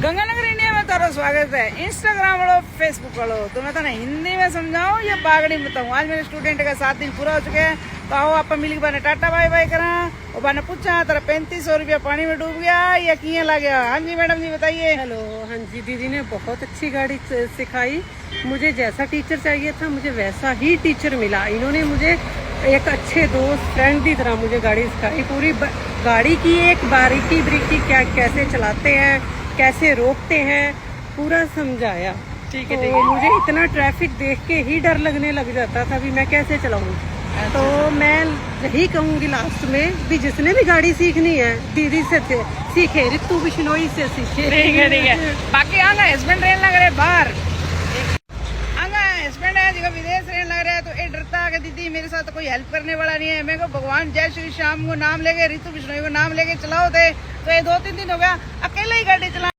Ganganagar India में तारो स्वागत है। इंस्टाग्राम वालों, फेसबुक वालों, तो मैं हिंदी में समझाऊं या बागड़ी में बताऊं। आज मेरे स्टूडेंट का 7 दिन पूरा हो चुके हैं, तो आओ आप मिल के बाने टाटा बाय बाय करा और बाने पूछा तेरा 3500 रुपया पानी में डूब गया या किए ला गया। हाँ जी मैडम जी बताइए। हेलो। हाँ जी, दीदी ने बहुत अच्छी गाड़ी सिखाई। मुझे जैसा टीचर चाहिए था मुझे वैसा ही टीचर मिला। इन्होंने मुझे एक अच्छे दोस्त फ्रेंड की तरह मुझे गाड़ी सिखाई। पूरी गाड़ी की एक बारीकी बारीकी क्या कैसे चलाते हैं, कैसे रोकते हैं, पूरा समझाया। ठीक है, तो मुझे इतना ट्रैफिक देख के ही डर लगने लग जाता था भी मैं कैसे चलाऊं। तो मैं यही कहूंगी लास्ट में भी जिसने भी गाड़ी सीखनी है दीदी से सीखे, ऋतु बिश्नोई से सीखे। ठीक है। बाकी आगा हस्बैंड रहने लग रहे बाहर, आगा हस्बैंड है जो विदेश रहने लग रहा है, तो ये डरता है कि दीदी मेरे साथ तो कोई हेल्प करने वाला नहीं है। मैं को भगवान जय श्री श्याम को नाम लेके, ऋतु बिश्नोई को नाम लेके चलाओ थे, तो ये 2-3 दिन हो गया अकेले ही गाड़ी चला